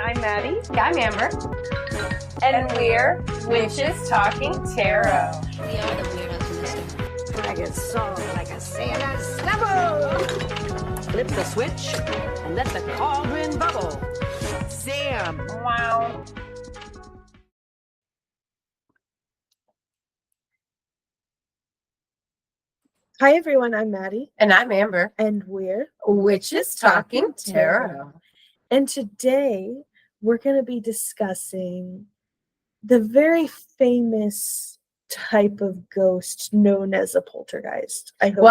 I'm Maddie. I'm Amber. And we're Witches Talking Tarot. We are the weirdos in this story. Like a song, like a sailor snubble. Flip the switch and let the cauldron bubble. Sam. Wow. Hi, everyone. I'm Maddie. And I'm Amber. And we're Witches Talking Tarot. And today we're going to be discussing the very famous type of ghost known as a poltergeist. I hope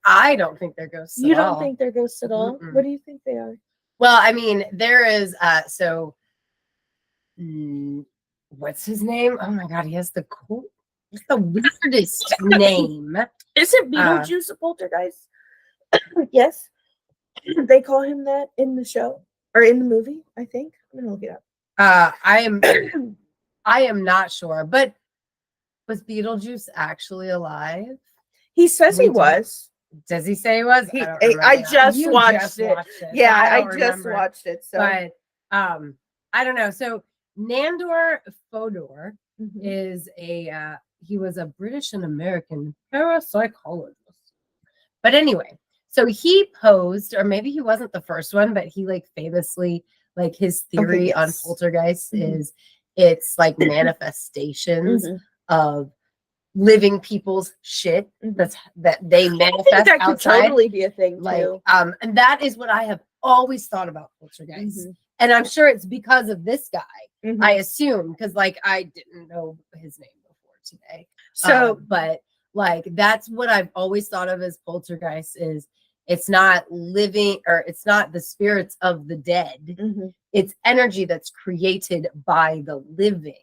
I don't think they're ghosts you at don't all. think they're ghosts at all? Mm-mm. What do you think they are? Well, I mean, there is, what's his name? Oh my God, he has the weirdest name. Isn't Beetlejuice a poltergeist? Yes. They call him that in the show or in the movie, I think. I'm going to look it up. I am not sure, but was Beetlejuice actually alive? He says he was. Does he say he was? I just You watched it. Yeah, I just remember. watched it. So, But I don't know. So Nandor Fodor is he was a British and American parapsychologist. But anyway, so he posed, or maybe he wasn't the first one, but he famously, his theory on poltergeists is it's like manifestations of living people's shit that they manifest I think that outside. could totally be a thing too. And that is what I have always thought about poltergeists. And I'm sure it's because of this guy. I assume, because I didn't know his name before today. So, but that's what I've always thought of as poltergeist is it's not living, or it's not the spirits of the dead. It's energy that's created by the living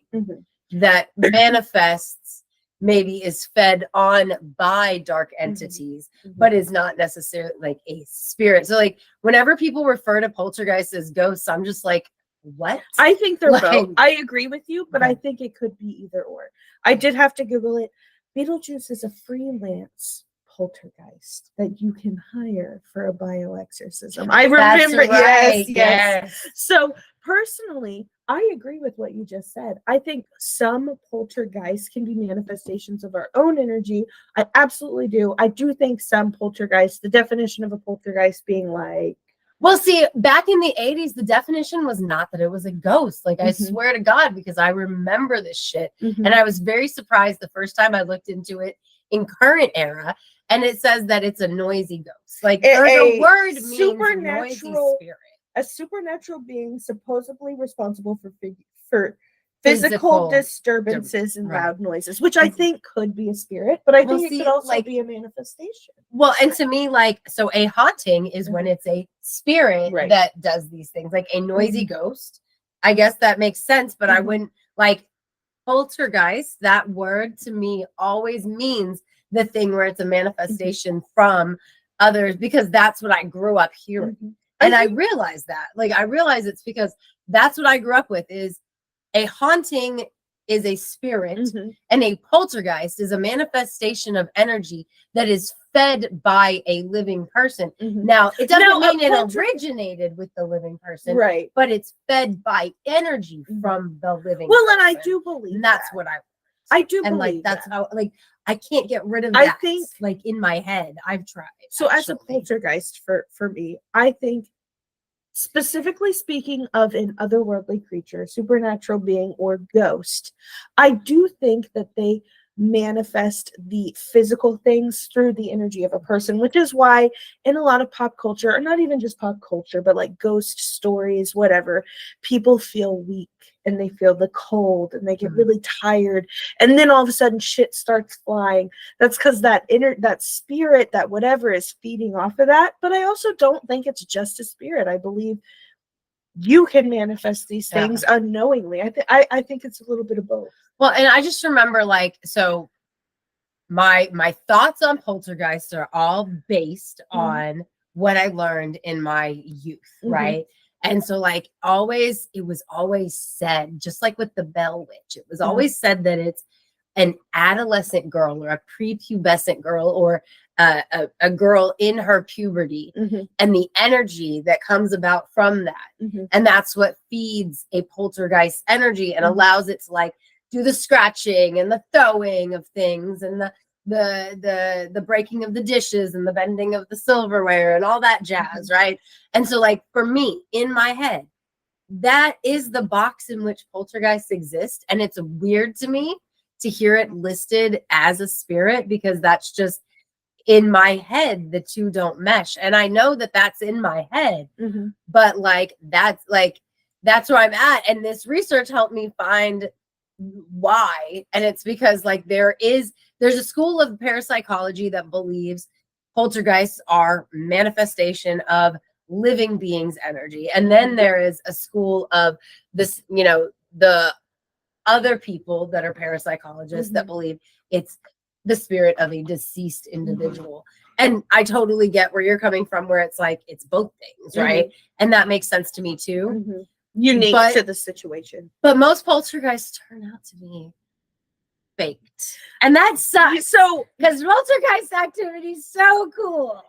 that manifests, maybe is fed on by dark entities, but is not necessarily a spirit. So whenever people refer to poltergeists as ghosts, I'm just like, what? I think they're both. I agree with you, but I think it could be either or. I did have to Google it. Beetlejuice is a freelance poltergeist that you can hire for a bioexorcism. I remember. Right. Yes. So personally, I agree with what you just said. I think some poltergeists can be manifestations of our own energy. I absolutely do. I do think some poltergeists, the definition of a poltergeist being well, see, back in the 80s, the definition was not that it was a ghost. I swear to God, because I remember this shit. And I was very surprised the first time I looked into it in current era. And it says that it's a noisy ghost. The word means noisy spirit. A supernatural being supposedly responsible for physical disturbances and loud noises, which I think could be a spirit, but I think it could also be a manifestation. Well, and to me, so a haunting is when it's a spirit that does these things, a noisy ghost. I guess that makes sense, but I wouldn't poltergeist. That word to me always means the thing where it's a manifestation from others, because that's what I grew up hearing. And I realize that, I realize it's because that's what I grew up with is a haunting is a spirit and a poltergeist is a manifestation of energy that is fed by a living person. Now, it doesn't mean it originated with the living person, right? But it's fed by energy from the living person. And I do believe that's that. What I do believe that's how I can't get rid of that. I think in my head, I've tried. So as a poltergeist for me, I think specifically speaking of an otherworldly creature, supernatural being, or ghost, I do think that they manifest the physical things through the energy of a person, which is why in a lot of pop culture, or not even just pop culture, but ghost stories, whatever, people feel weak and they feel the cold and they get really tired, and then all of a sudden shit starts flying. That's because that spirit, that whatever, is feeding off of that. But I also don't think it's just a spirit. I believe you can manifest these things unknowingly. I think it's a little bit of both. Well, and I just remember so my thoughts on poltergeists are all based on what I learned in my youth, right? And so always, it was always said, just like with the Bell Witch, it was always said that it's an adolescent girl or a prepubescent girl or a girl in her puberty and the energy that comes about from that. And that's what feeds a poltergeist energy and allows it to like do the scratching and the throwing of things and the breaking of the dishes and the bending of the silverware and all that jazz, right? And so like for me in my head, that is the box in which poltergeists exist. And it's weird to me to hear it listed as a spirit because that's just in my head, the two don't mesh. And I know that that's in my head, but like that's where I'm at. And this research helped me find why. And it's because like there's a school of parapsychology that believes poltergeists are manifestation of living beings' energy. And then there is a school of this, you know, the other people that are parapsychologists that believe it's the spirit of a deceased individual. And I totally get where you're coming from, where it's like it's both things, right? And that makes sense to me too. Unique to the situation. But most poltergeists turn out to be faked. And that sucks. So because poltergeist activity is so cool.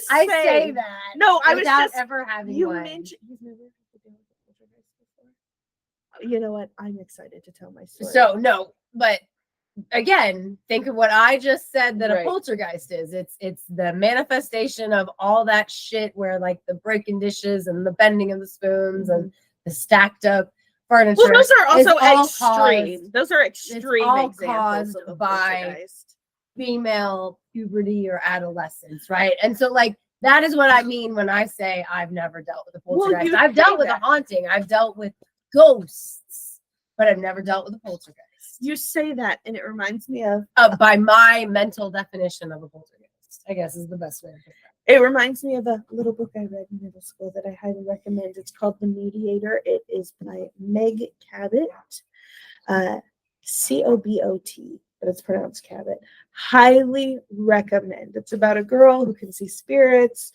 I say that. No, I was without just ever having you one. mentioned you've never had to deal with a poltergeist before. You know what? I'm excited to tell my story. So no, but again, think of what I just said that Right. a poltergeist is. It's the manifestation of all that shit where like the breaking dishes and the bending of the spoons and the stacked up furniture. Well, those are also all extreme. caused- Those are extreme all examples caused of a by poltergeist. female puberty or adolescence, right? And so like that is what I mean when I say I've never dealt with a Well, poltergeist. you I've say dealt with that. a haunting, I've dealt with ghosts, but I've never dealt with a poltergeist. You say that, and it reminds me of. By my mental definition of a poltergeist, I guess is the best way to put that. It reminds me of a little book I read in middle school that I highly recommend. It's called The Mediator. It is by Meg Cabot, Cobot, but it's pronounced Cabot. Highly recommend. It's about a girl who can see spirits.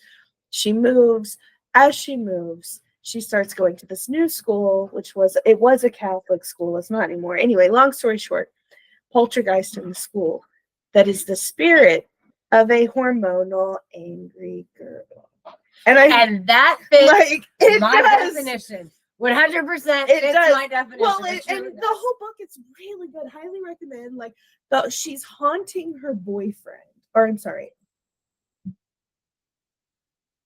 She moves. As she moves, she starts going to this new school, which was a Catholic school. It's not anymore. Anyway, long story short, poltergeist in the school that is the spirit of a hormonal angry girl. And that fits like it my does. definition. 100% It fits does. my definition. Well, It and truly the does. whole book, it's really good. Highly recommend. Like she's haunting her boyfriend, or I'm sorry,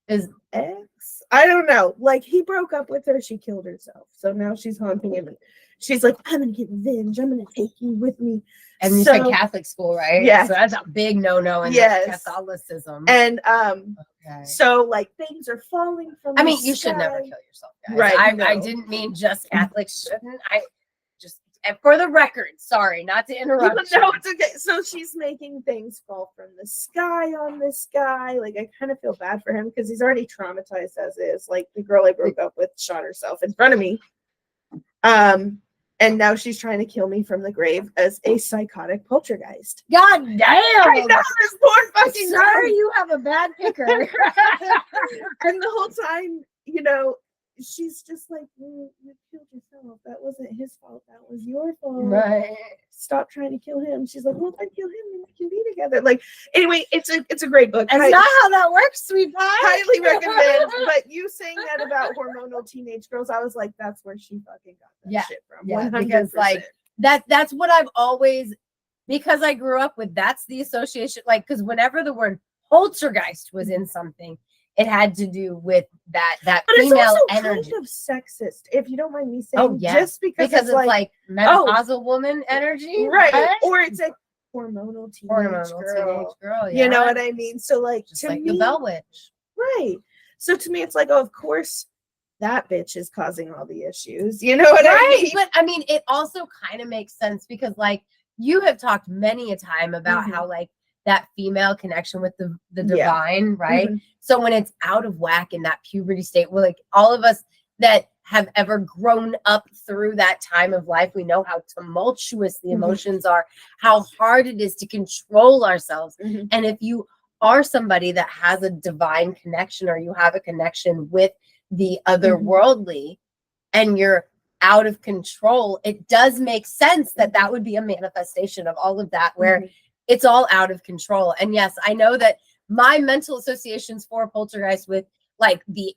Is ex. I don't know. Like he broke up with her, she killed herself. So now she's haunting him. And she's like, I'm gonna get revenge. I'm gonna take you with me. and you said Catholic school, right? Yes. So that's a big no-no in Yes. Catholicism. And Okay. so like things are falling from. I the mean, you should never sky. kill yourself, guys. Right, I no. didn't mean just Catholics shouldn't. And for the record, sorry, not to interrupt. No, you. it's okay. So she's making things fall from the sky on this guy. Like I kind of feel bad for him because he's already traumatized as is. Like the girl I broke up with shot herself in front of me. And now she's trying to kill me from the grave as a psychotic poltergeist. God damn! I know this poor fucking Sir, guy. you have a bad picker. And the whole time, you know, she's just like, well, you killed yourself. That wasn't his fault. That was your fault. Right. Stop trying to kill him. She's like, well, if I kill him, then we can be together. Like, anyway, it's a great book. That's not how that works, sweetheart. Highly recommend. But you saying that about hormonal teenage girls, I was like, that's where she fucking got that shit from. Yeah, 100%. because like that's what I've always, because I grew up with, that's the association. Like, because whenever the word poltergeist was in something, it had to do with that but female it's also energy. kind of sexist, if you don't mind me saying. Oh, yeah. Just because Because it's like menopausal woman energy, right? Or it's a hormonal teenage Hormonal girl. teenage girl. You know yeah. what I mean? So like Just to like me, the Bell Witch. right? So to me, it's like, oh, of course, that bitch is causing all the issues. You know what I Right. mean? But I mean, it also kind of makes sense because like you have talked many a time about how like that female connection with the divine, right? Mhm. So when it's out of whack in that puberty state, well, like all of us that have ever grown up through that time of life, we know how tumultuous the emotions are, how hard it is to control ourselves. Mhm. And if you are somebody that has a divine connection or you have a connection with the otherworldly and you're out of control, it does make sense that that would be a manifestation of all of that, where it's all out of control. And yes, I know that my mental associations for poltergeist with like the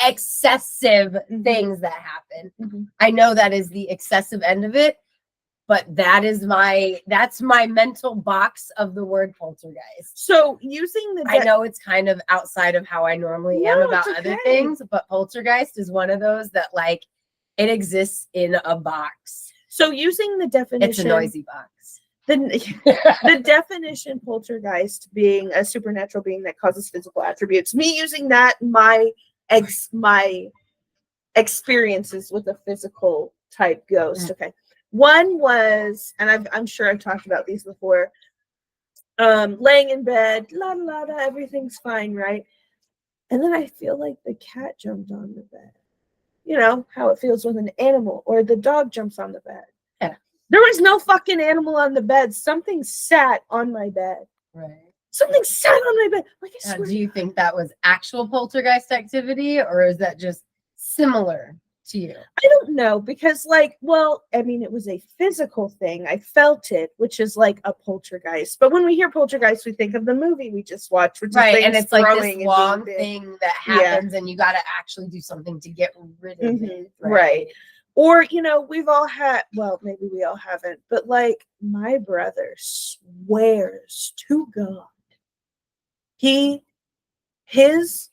excessive things that happen. I know that is the excessive end of it, but that's my mental box of the word poltergeist. So using the I know it's kind of outside of how I normally am about it's other okay. things, but poltergeist is one of those that like it exists in a box. So using the definition, It's a noisy box. the definition poltergeist being a supernatural being that causes physical attributes. Me using that, my experiences with a physical type ghost. Okay. One was, and I'm sure I've talked about these before, laying in bed, la la la, everything's fine, right? And then I feel like the cat jumped on the bed. You know how it feels when an animal or the dog jumps on the bed. Yeah. There was no fucking animal on the bed. Something sat on my bed. Right. Something sat on my bed. Like I Now, swear. do you think that was actual poltergeist activity, or is that just similar to you? I don't know, because like, well, I mean, it was a physical thing. I felt it, which is like a poltergeist. But when we hear poltergeist, we think of the movie we just watched, which Right, is and it's like throwing this and long being thing that Yeah. happens, and you got to actually do something to get rid of it. Right. Or, you know, we've all had, well, maybe we all haven't, but like my brother swears to God, his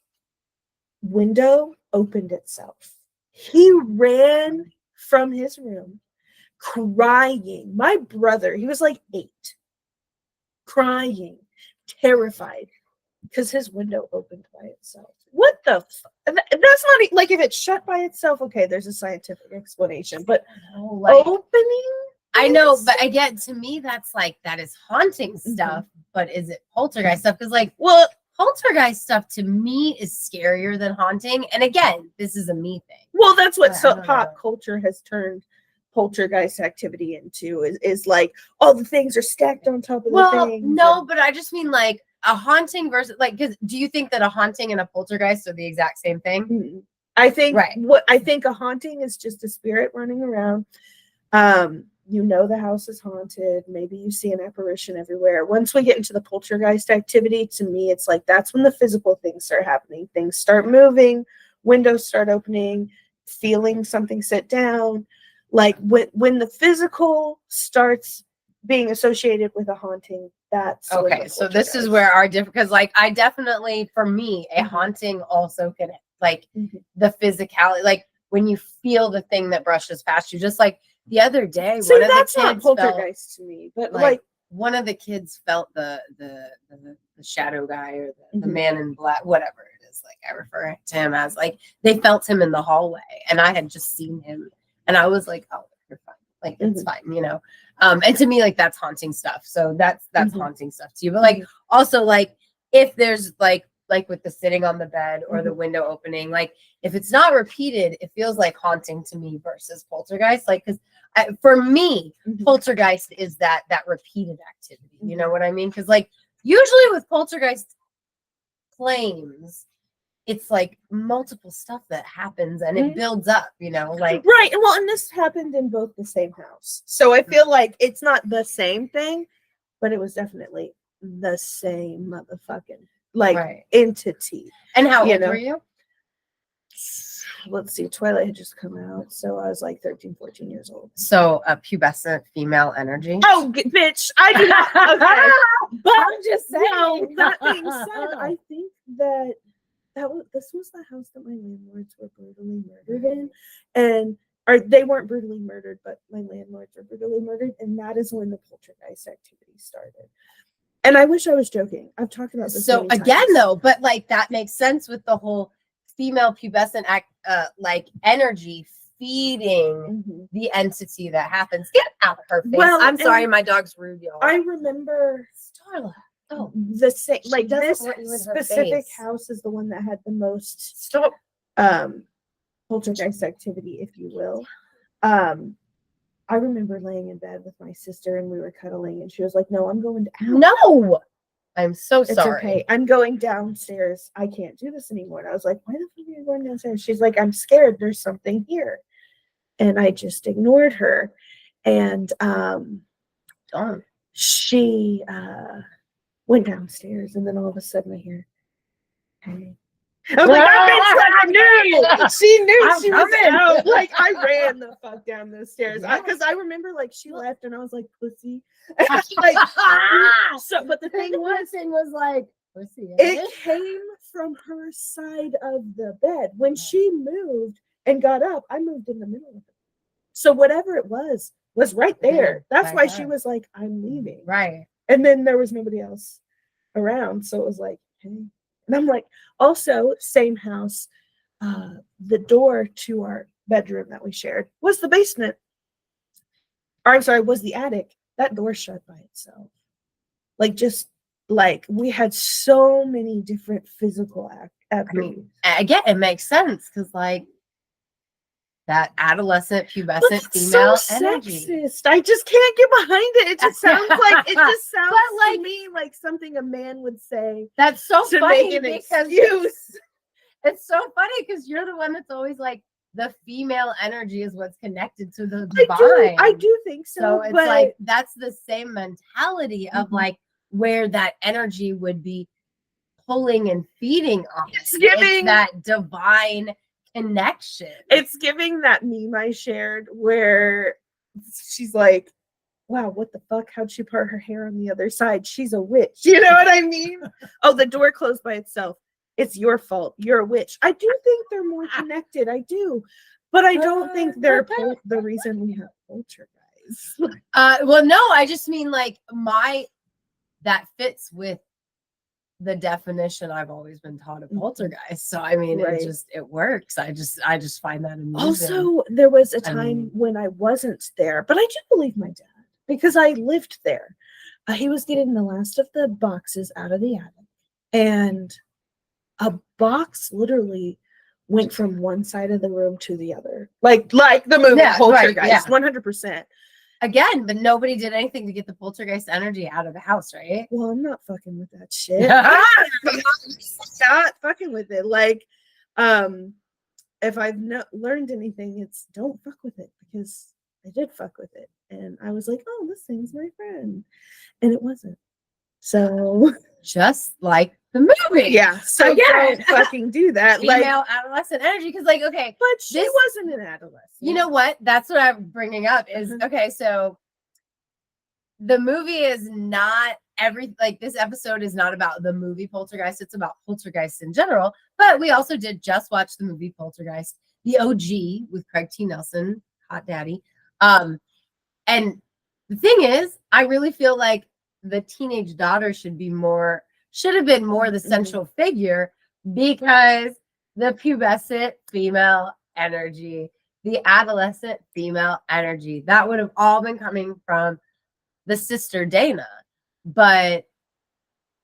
window opened itself. He ran from his room crying. My brother, he was like 8, crying, terrified, because his window opened by itself. What the that's not like, if it's shut by itself, okay, there's a scientific explanation, but opening, I know, but again, to me, that's like, that is haunting stuff, but is it poltergeist stuff? Because like, well, poltergeist stuff to me is scarier than haunting. And again, this is a me thing. Well, that's what I don't pop know. culture has turned poltergeist activity into, is like all the things are stacked on top of the things. No, but I just mean like a haunting versus like, because do you think that a haunting and a poltergeist are the exact same thing? I think Right. I think a haunting is just a spirit running around. You know the house is haunted. Maybe you see an apparition everywhere. Once we get into the poltergeist activity, to me, it's like that's when the physical things start happening. Things start moving, windows start opening, feeling something sit down. Like when the physical starts being associated with a haunting, that's when Okay, the so this is poltergeist. where our different, because like I definitely, for me, a haunting also can like the physicality, like when you feel the thing that brushes past you, just like the other day, See, one of the that's not kids poltergeist to me, but like one of the kids felt the shadow guy or the man in black, whatever it is. Like I refer to him as, like they felt him in the hallway, and I had just seen him, and I was like, oh, you're fine, like it's fine, you know. And to me, like that's haunting stuff. So that's haunting stuff to you. But like also like if there's like with the sitting on the bed or the window opening, like if it's not repeated, it feels like haunting to me versus poltergeist. Like because for me, poltergeist is that repeated activity. You know what I mean? Because like usually with poltergeist claims, it's like multiple stuff that happens and it builds up, you know, like right. Well, and this happened in both the same house, so I feel like it's not the same thing, but it was definitely the same motherfucking like entity. And how you old know? were you? Let's see, Twilight had just come out, so I was like 13, 14 years old. So a pubescent female energy. Oh, bitch, I do not. Okay. But I'm just saying. No, that being said, I think that this was the house that my landlords were brutally murdered in, or they weren't brutally murdered, but my landlords were brutally murdered, and that is when the poltergeist activity started. And I wish I was joking. I've talked about this. So many again, times. though, but like that makes sense with the whole female pubescent like energy feeding the entity that happens. Get out of her face. Well, I'm sorry, and my dog's rude, y'all. I remember Starla. Oh, the same. She Like doesn't this want you in her specific face. house is the one that had the most stop. Poltergeist activity, if you will. I remember laying in bed with my sister and we were cuddling, and she was like, "No, I'm going down." No, I'm so It's sorry. okay. I'm going downstairs. I can't do this anymore. And I was like, "Why the fuck are you going downstairs?" She's like, "I'm scared. There's something here." and I just ignored her. And Darn. she went downstairs, and then all of a sudden I hear, hey. I was like, that bitch knew. She knew I'm she was coming. out. Like, I ran the fuck down the stairs because I remember like she left, and I was like, pussy. Like, so, but the thing was, like, pussy. it came from her side of the bed. When she moved and got up, I moved in the middle of it. So whatever it was right there. That's why she was like, I'm leaving. Right. And then there was nobody else around. So it was like, hey. And I'm like, also, same house, the door to our bedroom that we shared was the basement. Or I'm sorry, was the attic. That door shut by itself. Like, just like we had so many different physical attributes. Again, it makes sense because, like, that adolescent, But pubescent that's female so energy. sexist. I just can't get behind it. It just sounds like But, to me like something a man would say That's so to funny make an because excuse. it's so funny because you're the one that's always like, the female energy is what's connected to the I divine. do think so. So it's but like that's the same mentality of Mhm. like where that energy would be pulling and feeding off. It's giving- that divine connection. it's giving that meme I shared where she's like, wow, what the fuck? How'd she part her hair on the other side? She's a witch. You know what I mean? Oh, the door closed by itself. It's your fault. You're a witch. I do think they're more connected. I do. But I don't think they're the reason we have poltergeists. Well, no, I just mean like that fits with the definition I've always been taught of poltergeist. So I mean, Right. it works. I just find that amusing. Also, there was a I time mean- when I wasn't there, but I do believe my dad because I lived there. He was getting the last of the boxes out of the attic, and a box literally went from one side of the room to the other, like the movie Yeah, right, Poltergeist, yeah. 100%. Again, but nobody did anything to get the poltergeist energy out of the house, right? Well, I'm not fucking with that shit. I'm not fucking with it. Like, if I've learned anything, it's don't fuck with it, because I did fuck with it, and I was like, oh, this thing's my friend, and it wasn't. So Just like the movie. yeah, so Again. don't fucking do that. Like, Female adolescent energy. Because, like, okay, but she this- wasn't an adolescent. you know what? That's what I'm bringing up is Mhm. okay. So the movie is not this episode is not about the movie Poltergeist. It's about poltergeist in general. But we also did just watch the movie Poltergeist, the OG with Craig T. Nelson, hot daddy. And the thing is, I really feel like the teenage daughter should have been more the central figure, because the pubescent female energy, the adolescent female energy, that would have all been coming from the sister Dana. But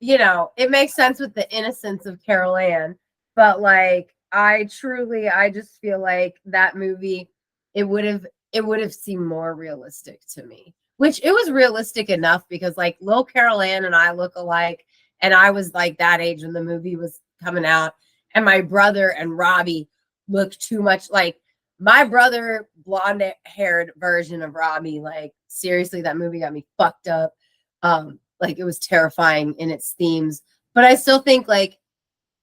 it makes sense with the innocence of Carol Ann. But like, I just feel like that movie, it would have seemed more realistic to me. Which it was realistic enough because like Lil Carol Ann and I look alike, and I was like that age when the movie was coming out, and my brother and Robbie looked too much like my brother, blonde haired version of Robbie. Like seriously, that movie got me fucked up. Like it was terrifying in its themes, but I still think like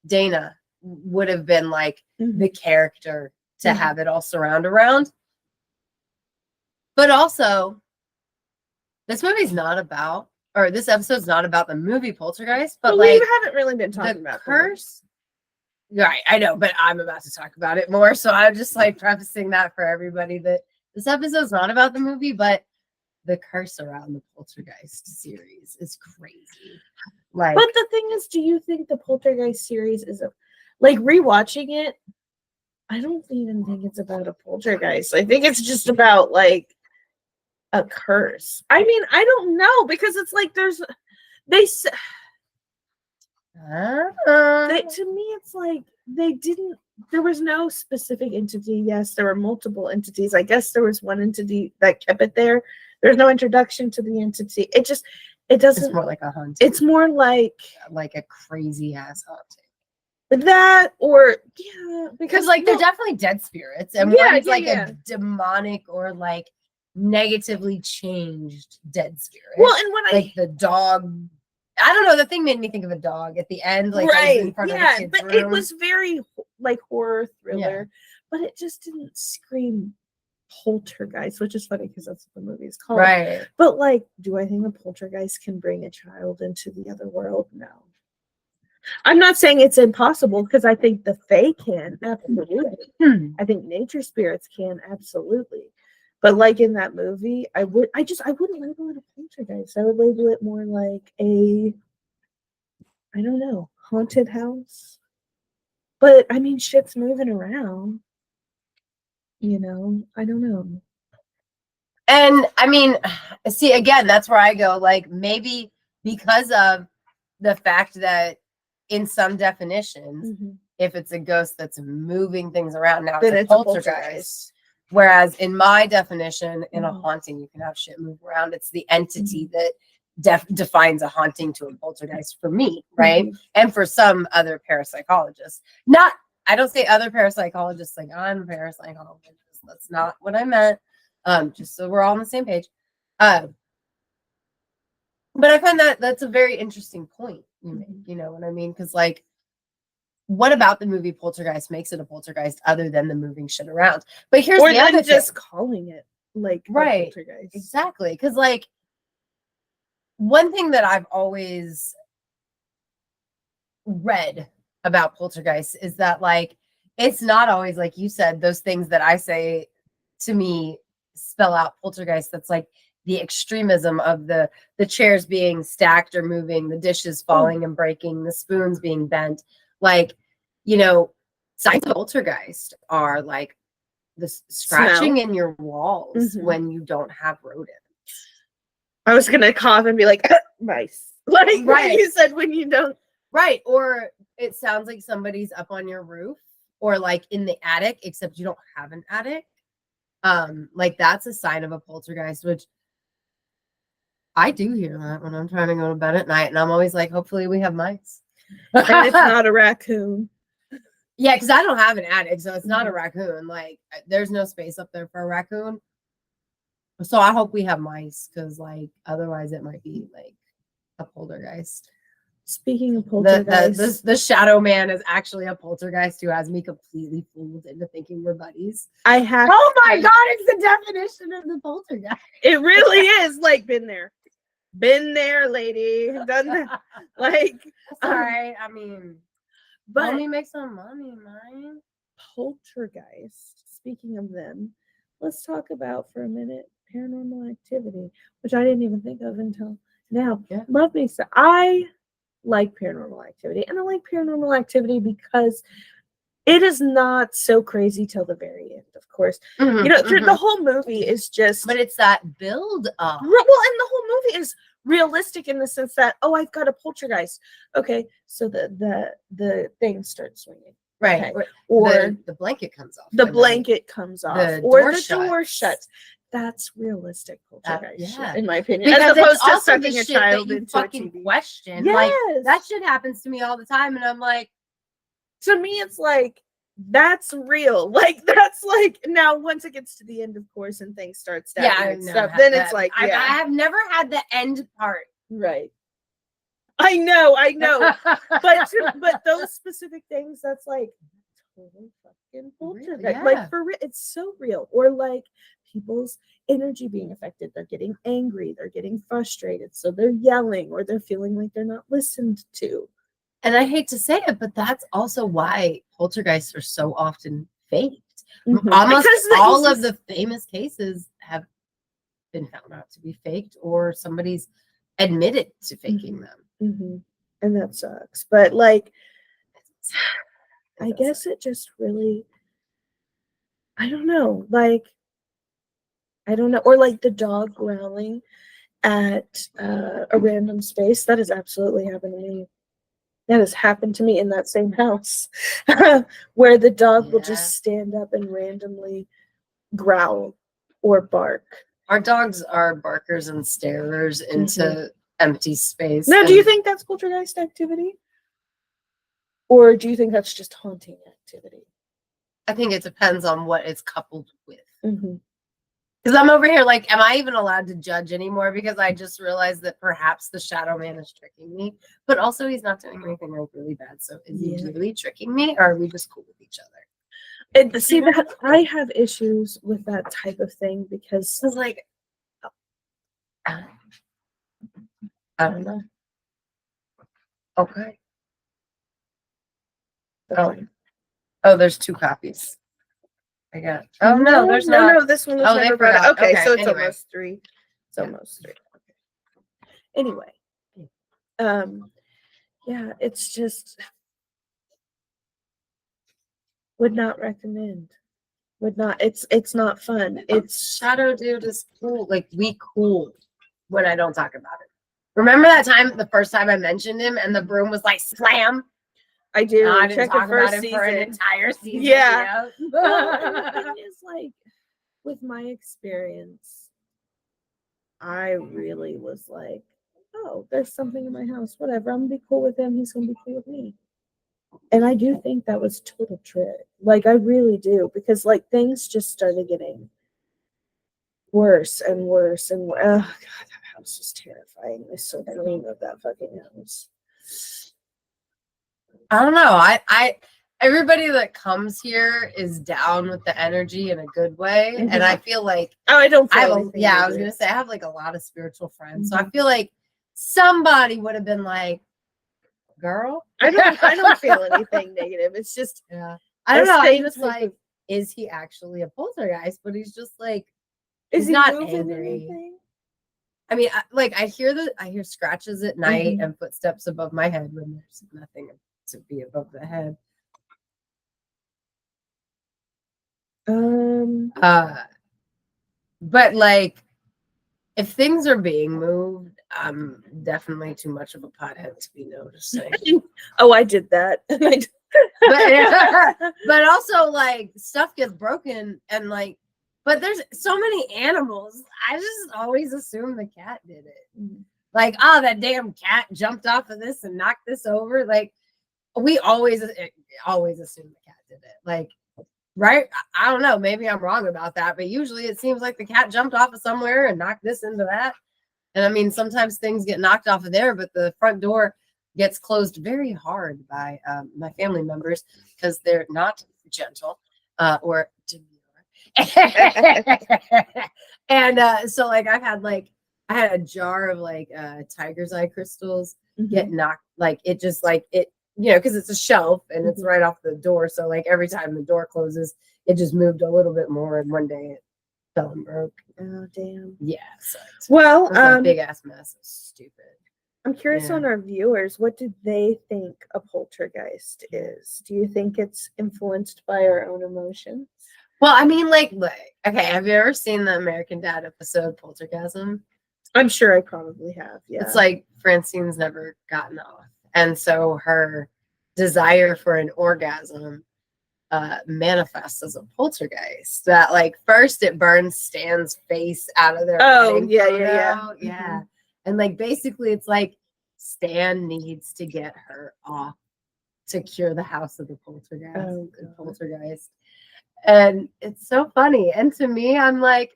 Dana would have been like the character to have it all surround around. But also, this movie's not about, or this episode's not about the movie Poltergeist, but we like haven't really been talking the about curse. Right, I know, but I'm about to talk about it more. So I'm just like prefacing that for everybody that this episode's not about the movie, but the curse around the Poltergeist series is crazy. Like, But the thing is, do you think the Poltergeist series is like rewatching it? I don't even think it's about a poltergeist. I think it's just about like a curse. I mean, I don't know, because it's like to me, it's like there was no specific entity. Yes, there were multiple entities. I guess there was one entity that kept it there. There's no introduction to the entity. It doesn't. it's more like a haunting. It's more like a crazy ass haunting. That or yeah, Because like they're well, definitely dead spirits, and Yeah, one's yeah, like yeah. a demonic or like negatively changed dead spirit. well, and when like the dog. I don't know. The thing made me think of a dog at the end, like that was in right, front yeah, of the kid's but it room. was very like horror thriller, Yeah. but it just didn't scream poltergeist, which is funny because that's what the movie is called. Right. But like, do I think a poltergeist can bring a child into the other world? No. I'm not saying it's impossible because I think the fae can absolutely. I think nature spirits can absolutely. But like in that movie, I wouldn't label it a poltergeist. I would label it more like a, I don't know, haunted house. But I mean, shit's moving around. I don't know. And I mean, see, again, that's where I go. Like maybe because of the fact that in some definitions, if it's a ghost that's moving things around, now Then it's a poltergeist. Whereas in my definition, in a haunting, you can have shit move around. It's the entity that defines a haunting to a poltergeist for me, right? And for some other parapsychologists. I don't say other parapsychologists like I'm a parapsychologist. That's not what I meant. Just so we're all on the same page. But I find that's a very interesting point you make, you know what I mean? Because like, what about the movie Poltergeist makes it a poltergeist other than the moving shit around? But here's or the other just thing. calling it like a Right. poltergeist. Exactly. Because like one thing that I've always read about poltergeists is that like it's not always like you said, those things that I say to me spell out poltergeist. That's like the extremism of the chairs being stacked or moving, the dishes falling and breaking, the spoons being bent. Like, signs of poltergeist are like the scratching in your walls when you don't have rodents. I was gonna cough and be like, mice. Like right. You said when you don't. Right. Or it sounds like somebody's up on your roof or like in the attic, except you don't have an attic. Like that's a sign of a poltergeist, which I do hear that when I'm trying to go to bed at night. And I'm always like, hopefully we have mice. And it's not a raccoon. Yeah, because I don't have an attic, so it's not a raccoon. Like there's no space up there for a raccoon. So I hope we have mice, because like otherwise it might be like a poltergeist. Speaking of poltergeist, the shadow man is actually a poltergeist who has me completely fooled into thinking we're buddies. Oh my god, it's the definition of the poltergeist. It really is. Like, been there, lady, done that. Like, sorry, I mean, but let me make some money, man. Poltergeist. Speaking of them, let's talk about for a minute paranormal activity, which I didn't even think of until now. Yeah. Love me so. I like paranormal activity, and I like paranormal activity because it is not so crazy till the very end, of course. Through the whole movie is just, but it's that build up. Well, and the whole movie is realistic in the sense that, oh, I've got a poltergeist. Okay, so the thing starts swinging. Right. Okay. Or the blanket comes off. The blanket comes off. Or the door shuts. That's realistic poltergeist, in my opinion. Because as opposed it's to sucking a child into a fucking TV. question. Yes. Like that shit happens to me all the time, and I'm like, to me, it's like that's real. Like that's like, now once it gets to the end, of course, and things start stacking stuff, then it's like, I have never had the end part. Right. I know. but those specific things, that's like total fucking poltergeist. Yeah. Like for real, it's so real. Or like people's energy being affected. They're getting angry. They're getting frustrated. So they're yelling, or they're feeling like they're not listened to. And I hate to say it, but that's also why poltergeists are so often faked. Almost all of the famous cases have been found out to be faked, or somebody's admitted to faking them. And that sucks. But like, I guess it just really, I don't know. Like, I don't know. Or like the dog growling at a random space. That has absolutely happened to me. That has happened to me in that same house where the dog will just stand up and randomly growl or bark. Our dogs are barkers and starers into empty space. Now, do you think that's poltergeist activity? Or do you think that's just haunting activity? I think it depends on what it's coupled with. Mm-hmm. Because I'm over here like, am I even allowed to judge anymore? Because I just realized that perhaps the shadow man is tricking me, but also he's not doing anything like really bad. So is he really tricking me, or are we just cool with each other? And see that I have issues with that type of thing because It's like, I don't know. Okay. Oh, there's 2 copies. I got. Oh no, there's not. No, this one was Oh, they never brought up. forgot. Okay, Okay, so it's anyway. almost 3. It's almost 3. Okay. Anyway, yeah, it's just would not recommend. Would not. It's not fun. It's Shadow dude is cool. Like we cool when I don't talk about it. Remember that time, the first time I mentioned him, and the broom was like slam. I do. No, I didn't Check the talk about first him season. for an entire season. Yeah. Well, and the thing is, like, with my experience, I really was like, oh, there's something in my house. Whatever. I'm gonna be cool with him. He's gonna be cool with me. And I do think that was total trick. Like, I really do, because like things just started getting worse and worse and worse. Oh god, that house was terrifying. I so dream of that fucking house. I don't know. I everybody that comes here is down with the energy in a good way, and I feel like Oh, I don't feel I have anything I was negative. gonna say I have like a lot of spiritual friends, so I feel like somebody would have been like, "Girl, I don't feel anything negative. It's just yeah, I don't a know. I'm same just type like, of- is he actually a poltergeist? But he's just like, is he's he not moving angry. anything? I mean, I hear scratches at night and footsteps above my head when there's nothing to be above the head. But like, if things are being moved, I'm definitely too much of a pothead to be noticing. Oh, I did that. But also like stuff gets broken and like, but there's so many animals. I just always assume the cat did it. Like, oh, that damn cat jumped off of this and knocked this over. Like, we always assume the cat did it. Like, right? I don't know. Maybe I'm wrong about that, but usually it seems like the cat jumped off of somewhere and knocked this into that. And I mean, sometimes things get knocked off of there, but the front door gets closed very hard by my family members because they're not gentle or demure. And so like I had a jar of like tiger's eye crystals get knocked, like it just like it, you know, because it's a shelf and it's right off the door, so like every time the door closes it just moved a little bit more, and one day it fell and broke. Oh damn. Yeah, so Well, it was a big ass mess. It's stupid. I'm curious on our viewers, what do they think a poltergeist is? Do you think it's influenced by our own emotions? Well, I mean, like, okay, have you ever seen the American Dad episode Poltergasm? I'm sure I probably have. Yeah. It's like Francine's never gotten off, and so her desire for an orgasm manifests as a poltergeist. That like first it burns Stan's face out of their wedding photo. Yeah. And like basically it's like Stan needs to get her off to cure the house of the poltergeist. And it's so funny. And to me, I'm like,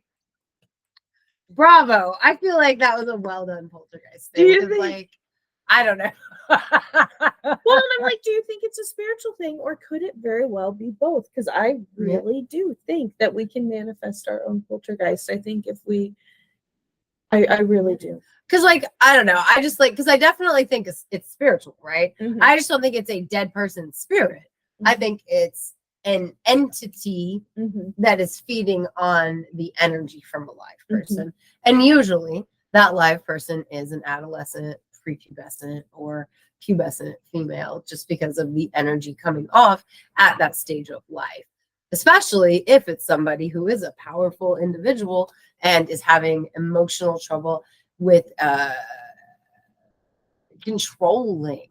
bravo. I feel like that was a well done poltergeist thing. Do you think? Like, I don't know. Well, and I'm like, do you think it's a spiritual thing, or could it very well be both? Because I really do think that we can manifest our own poltergeist. I think if we, I really do. Because like, I don't know. I just like, because I definitely think it's spiritual, right? I just don't think it's a dead person's spirit. I think it's an entity that is feeding on the energy from a live person. And usually that live person is an adolescent, prepubescent, or pubescent female, just because of the energy coming off at that stage of life, especially if it's somebody who is a powerful individual and is having emotional trouble with controlling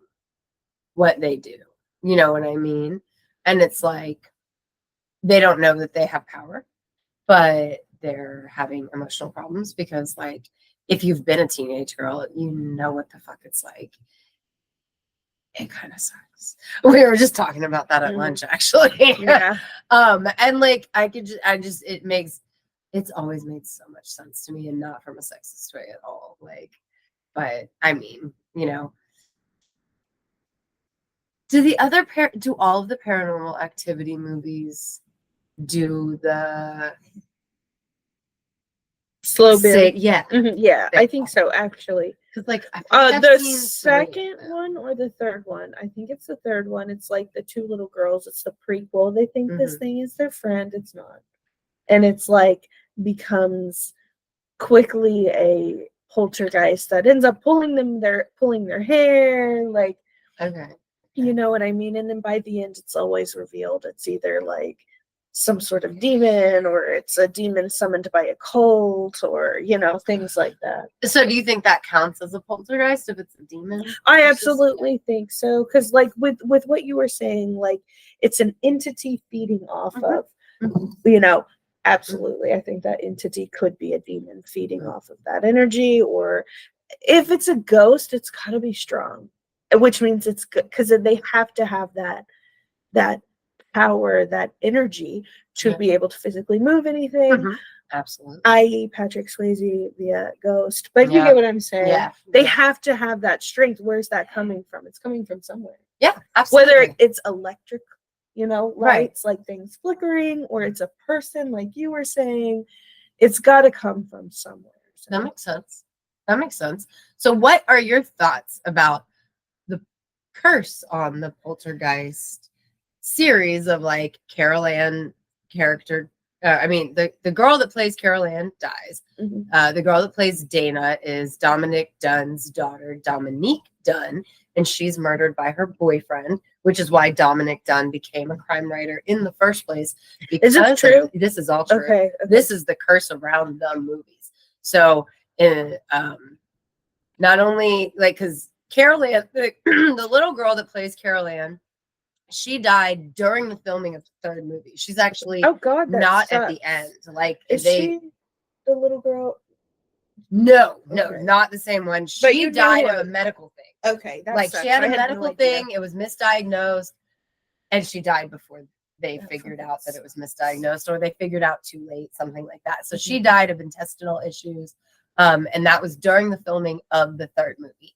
what they do. You know what I mean? And it's like they don't know that they have power, but they're having emotional problems because, like, if you've been a teenage girl, you know what the fuck it's like. it kind of sucks. We were just talking about that at lunch, actually. Yeah. And like it's always made so much sense to me, and not from a sexist way at all. Like, but I mean, do all of the Paranormal Activity movies do the Slow build. yeah? Yeah, I think so, actually. Because like I've The seen 3 of second them. one or the third one? I think it's the third one. It's like the 2 little girls. It's the prequel. They think this thing is their friend. It's not. And it's like becomes quickly a poltergeist that ends up pulling their hair, like, Okay. you know what I mean? And then by the end, it's always revealed it's either like some sort of demon, or it's a demon summoned by a cult, or things like that. So do you think that counts as a poltergeist if it's a demon? I absolutely think so, because like with what you were saying, like it's an entity feeding off of, absolutely. I think that entity could be a demon feeding off of that energy, or if it's a ghost, it's got to be strong, which means it's good, because they have to have that power, that energy to be able to physically move anything. Absolutely. I.e. Patrick Swayze via Ghost. But you get what I'm saying. Yeah. They have to have that strength. Where's that coming from? It's coming from somewhere. Yeah, absolutely. Whether it's electric, lights, Right. like things flickering, or it's a person, like you were saying, it's got to come from somewhere. So. That makes sense. So what are your thoughts about the curse on the Poltergeist series of like Carol Ann character? The girl that plays Carol Ann dies. The girl that plays Dana is Dominic Dunn's daughter, Dominique Dunn, and she's murdered by her boyfriend, which is why Dominic Dunn became a crime writer in the first place. Is it true? This is all true. Okay. This is the curse around the movies. So, not only like, because Carol Ann, the little girl that plays Carol Ann, she died during the filming of the third movie. She's actually not at the end. Like, is she the little girl? No, Okay. not the same one. But She you died know of a medical thing. Okay, that's Like she had a medical thing. It was misdiagnosed, and she died before they figured out that it was misdiagnosed, or they figured out too late, something like that. So she died of intestinal issues, and that was during the filming of the third movie.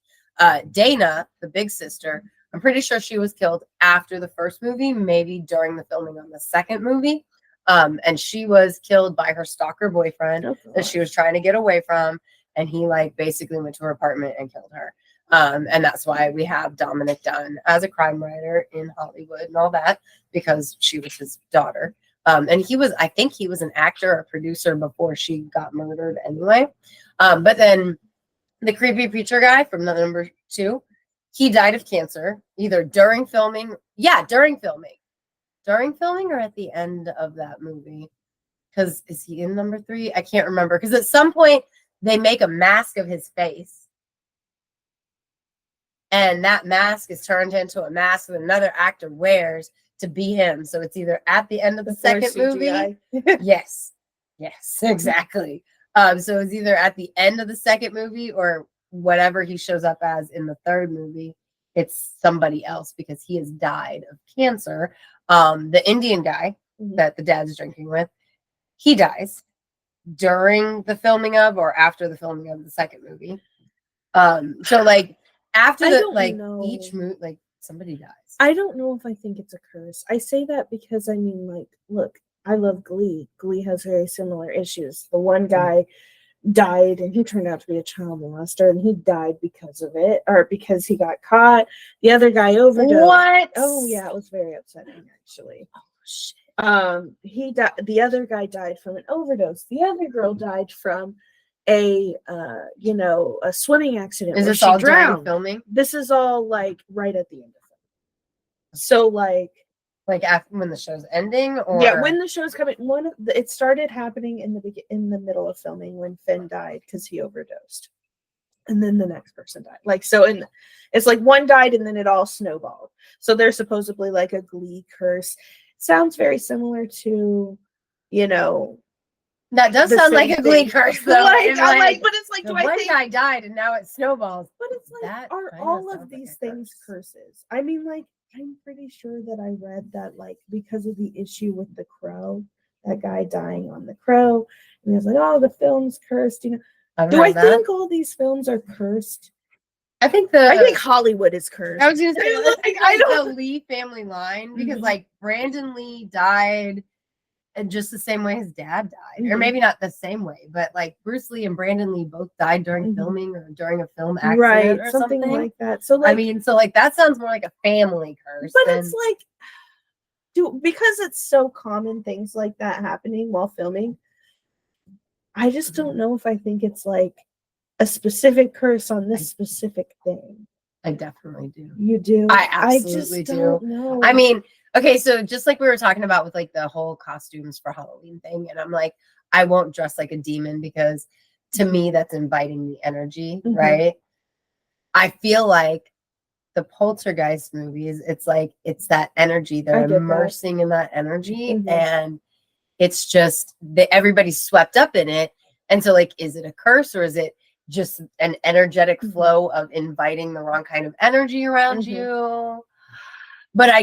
Dana, the big sister, I'm pretty sure she was killed after the first movie, maybe during the filming on the second movie. And she was killed by her stalker boyfriend that she was trying to get away from. And he like basically went to her apartment and killed her. And that's why we have Dominic Dunn as a crime writer in Hollywood and all that, because she was his daughter. And I think he was an actor or producer before she got murdered anyway. But then the creepy preacher guy from the number 2, he died of cancer either during filming. Yeah, during filming or at the end of that movie. Because is he in number 3? I can't remember. Because at some point they make a mask of his face. And that mask is turned into a mask that another actor wears to be him. So it's either at the end of the second movie. Yes, exactly. So it's either at the end of the second movie or whatever he shows up as in the third movie. It's somebody else because he has died of cancer. The Indian guy that the dad's drinking with, he dies during the filming of or after the filming of the second movie. So like after each movie, like somebody dies. I don't know if I think it's a curse. I say that because look, I love Glee. Glee has very similar issues. The one guy died and he turned out to be a child molester, and he died because of it, or because he got caught. The other guy overdosed. What? Oh yeah, it was very upsetting actually. Oh shit. He died. The other guy died from an overdose. The other girl died from a swimming accident. Is where this she all drowned. during filming? This is all like right at the end of it. So like after when the show's ending, or when the show's coming. It started happening in the middle of filming when Finn died because he overdosed, and then the next person died. It's like one died and then it all snowballed. So there's supposedly like a Glee curse. Sounds very similar to, That does the sound like same a Glee thing. curse, though. Like, And, I'm like, but it's like, the do I one think? guy died and now it snowballs. But it's like, That are kinda all sounds of like these a things curse. curses? I mean, like, I'm pretty sure that I read that, like, because of the issue with the crow, that guy dying on the crow, and he was like, oh, the film's cursed. You know, I've do I heard that. think all these films are cursed? I think I think Hollywood is cursed. I was gonna say I let's like, think I like the don't. Lee family line because Mhm. like Brandon Lee died and just the same way his dad died, or Mhm. maybe not the same way, but like Bruce Lee and Brandon Lee both died during Mhm. filming or during a film accident Right, or something something. like that. So, like, I mean, so like that sounds more like a family curse. but than, it's like, because it's so common things like that happening while filming. I just don't know if I think it's like a specific curse on this specific thing. I definitely do. You do? I absolutely just do. don't know. I mean, okay, so just like we were talking about with like the whole costumes for Halloween thing, and I'm like, I won't dress like a demon because to me that's inviting the energy, Mhm. right? I feel like the Poltergeist movies, it's like it's that energy. I They're get that. immersing in that energy, Mhm. and it's just that everybody's swept up in it. And so, like, is it a curse or is it just an energetic Mhm. flow of inviting the wrong kind of energy around Mhm. you? But I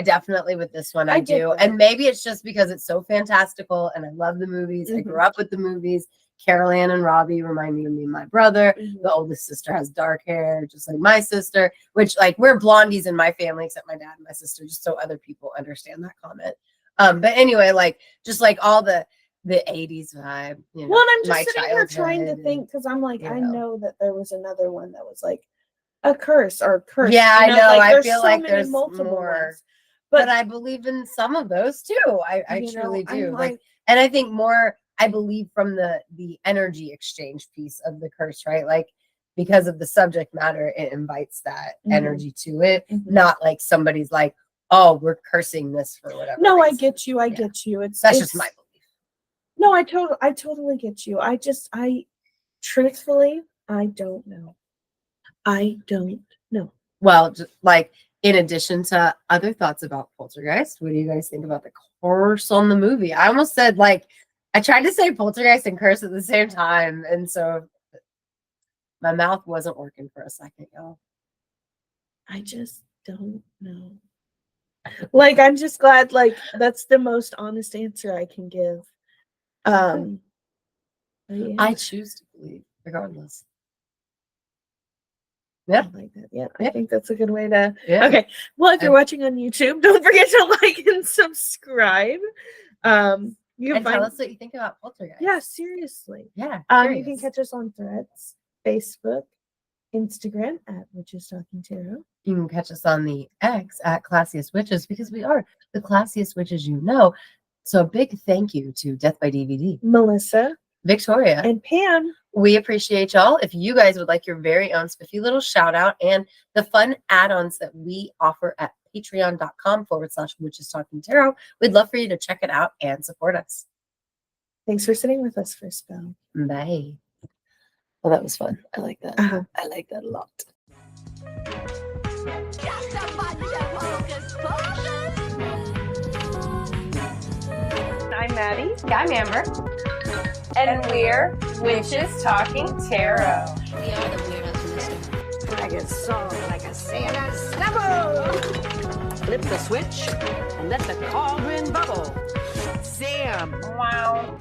definitely with this one, I I get do. that. And maybe it's just because it's so fantastical and I love the movies. I Mhm. grew up with the movies. Carol Ann and Robbie remind me of me and my brother. Mhm. The oldest sister has dark hair, just like my sister, which like we're blondies in my family, except my dad and my sister, just so other people understand that comment. But anyway, like just like all the 80s vibe, you know. Well, and I'm my just sitting here trying to childhood think because I'm like, you I know. know that there was another one that was like a curse or curse. Yeah, I know. Like, I there's feel so like many there's multiple more. ones. But But I believe in some of those too. I you know, truly do. I'm Like, like, and I think more I believe from the energy exchange piece of the curse, right? Like because of the subject matter, it invites that Mhm. energy to it. Mhm. Not like somebody's like, oh, we're cursing this for whatever. no, I reason. get you. I Yeah. get you. That's just my belief. No, I totally get you. I truthfully, I don't know. I don't know. Well, just like in addition to other thoughts about Poltergeist, what do you guys think about the curse on the movie? I almost said like I tried to say Poltergeist and curse at the same time, and so my mouth wasn't working for a second, y'all. I just don't know. Like, I'm just glad, like, that's the most honest answer I can give. But yeah, I choose to believe, regardless. I Yeah. like that. Yeah, I Yeah. think that's a good way to. Yeah. Okay. Well, if you're And- watching on YouTube, don't forget to like and subscribe. You can And tell find us what you think about Poltergeist. Yeah, seriously. Yeah. You can catch us on Threads, Facebook, Instagram at Witches Talking Tarot. You can catch us on the X at Classiest Witches because we are the classiest witches you know. So a big thank you to Death by DVD, Melissa Victoria, and Pam. We appreciate y'all. If you guys would like your very own spiffy little shout out and the fun add-ons that we offer at patreon.com/witches talking tarot, we'd love for you to check it out and support us. Thanks for sitting with us for a spell. Bye. Well, that was fun. I like that. Uh-huh. I like that a lot. Just a bunch of hocus pocus. I'm Maddie, I'm Amber. and we're Witches Talking Tarot. We are the weird optimistic. Like a song, like a Santa's snubble. Flip the switch and let the cauldron bubble. Sam. Wow.